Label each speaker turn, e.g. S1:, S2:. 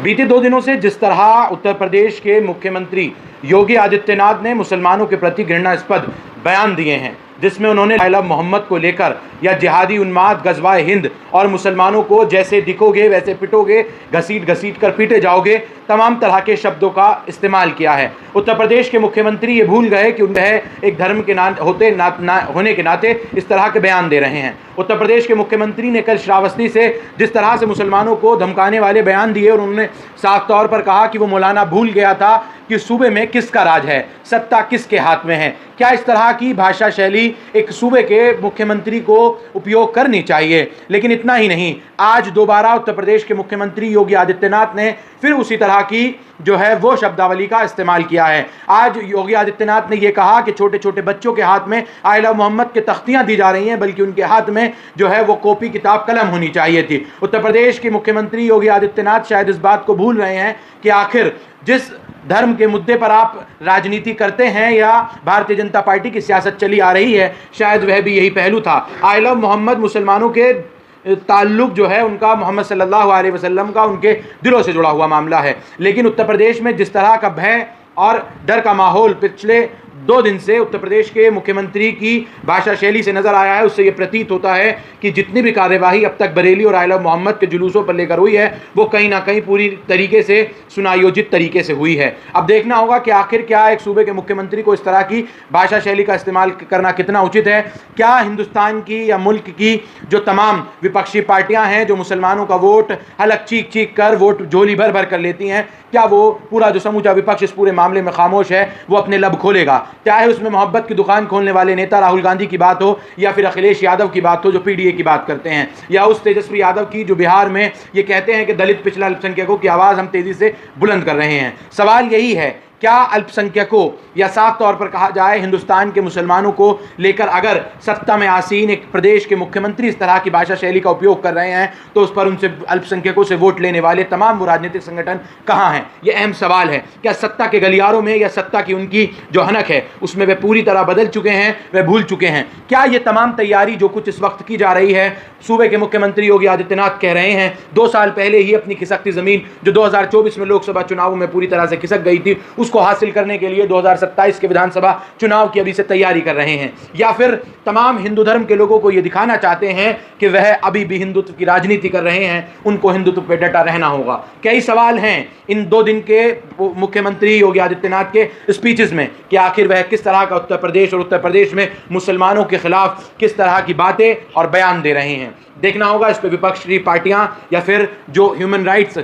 S1: बीते 2 दिनों से जिस तरह उत्तर प्रदेश के मुख्यमंत्री योगी आदित्यनाथ ने मुसलमानों के प्रति घृणास्पद बयान दिए हैं, जिसमें उन्होंने आइला मोहम्मद को लेकर या जिहादी उन्माद गजवाए हिंद और मुसलमानों को जैसे दिखोगे वैसे पिटोगे, घसीट घसीट कर पीटे जाओगे, तमाम तरह के शब्दों का इस्तेमाल किया है। उत्तर प्रदेश के मुख्यमंत्री ये भूल गए कि उन्हें एक धर्म के होने के नाते इस तरह के बयान दे रहे हैं। उत्तर प्रदेश के मुख्यमंत्री ने कल श्रावस्ती से जिस तरह से मुसलमानों को धमकाने वाले बयान दिए और उन्होंने साफ तौर पर कहा कि वो मौलाना भूल गया था कि सूबे में किसका राज है, सत्ता किसके हाथ में है। क्या इस तरह की भाषा शैली एक सूबे के मुख्यमंत्री को उपयोग करनी चाहिए? लेकिन इतना ही नहीं, आज दोबारा उत्तर प्रदेश के मुख्यमंत्री योगी आदित्यनाथ ने फिर उसी तरह की जो है वो शब्दावली का इस्तेमाल किया है। आज योगी आदित्यनाथ ने यह कहा कि छोटे छोटे बच्चों के हाथ में आइला मोहम्मद के तख्तियां दी जा रही हैं, बल्कि उनके हाथ में जो है वो कॉपी किताब कलम होनी चाहिए थी। उत्तर प्रदेश के मुख्यमंत्री योगी आदित्यनाथ शायद इस बात को भूल रहे हैं कि आखिर जिस धर्म के मुद्दे पर आप राजनीति करते हैं या भारतीय जनता पार्टी की सियासत चली आ रही है, शायद वह भी यही पहलू था। आई लव मोहम्मद मुसलमानों के ताल्लुक जो है उनका मोहम्मद सल्लल्लाहु अलैहि वसल्लम का उनके दिलों से जुड़ा हुआ मामला है। लेकिन उत्तर प्रदेश में जिस तरह का भय और डर का माहौल पिछले 2 दिन से उत्तर प्रदेश के मुख्यमंत्री की भाषा शैली से नजर आया है, उससे यह प्रतीत होता है कि जितनी भी कार्यवाही अब तक बरेली और आइला मोहम्मद के जुलूसों पर लेकर हुई है वो कहीं ना कहीं पूरी तरीके से सुनायोजित तरीके से हुई है। अब देखना होगा कि आखिर क्या एक सूबे के मुख्यमंत्री को इस तरह की भाषा शैली का इस्तेमाल करना कितना उचित है। क्या हिंदुस्तान की या मुल्क की जो तमाम विपक्षी पार्टियां हैं जो मुसलमानों का वोट हलक चीख चीख कर वोट झोली भर भर कर लेती हैं, क्या वो पूरा जो समूचा विपक्ष इस पूरे मामले में खामोश है वो अपने लब खोलेगा? चाहे उसमें मोहब्बत की दुकान खोलने वाले नेता राहुल गांधी की बात हो या फिर अखिलेश यादव की बात हो जो पीडीए की बात करते हैं, या उस तेजस्वी यादव की जो बिहार में ये कहते हैं कि दलित पिछड़ा अल्पसंख्यकों की आवाज़ हम तेज़ी से बुलंद कर रहे हैं। सवाल यही है, क्या अल्पसंख्यकों या साफ तौर पर कहा जाए हिंदुस्तान के मुसलमानों को लेकर अगर सत्ता में आसीन एक प्रदेश के मुख्यमंत्री इस तरह की भाषा शैली का उपयोग कर रहे हैं तो उस पर उनसे अल्पसंख्यकों से वोट लेने वाले तमाम वो राजनीतिक संगठन कहाँ हैं? ये अहम सवाल है। क्या सत्ता के गलियारों में या सत्ता की उनकी जो हनक है उसमें वे पूरी तरह बदल चुके हैं, वे भूल चुके हैं? क्या ये तमाम तैयारी जो कुछ इस वक्त की जा रही है, सूबे के मुख्यमंत्री योगी आदित्यनाथ कह रहे हैं 2 साल पहले ही अपनी खिसकती ज़मीन जो 2024 में लोकसभा चुनावों में पूरी तरह से खिसक गई थी उसको हासिल करने के लिए 2027 के विधानसभा चुनाव की अभी से तैयारी कर रहे हैं, या फिर तमाम हिंदू धर्म के लोगों को ये दिखाना चाहते हैं कि वह अभी भी हिंदुत्व की राजनीति कर रहे हैं, उनको हिंदुत्व पे डटा रहना होगा? कई सवाल हैं इन 2 दिन के मुख्यमंत्री योगी आदित्यनाथ के स्पीचेस में कि आखिर वह किस तरह का उत्तर प्रदेश और उत्तर प्रदेश में मुसलमानों के खिलाफ किस तरह की बातें और बयान दे रहे हैं। देखना होगा इस पर विपक्षी पार्टियां या फिर जो ह्यूमन राइट्स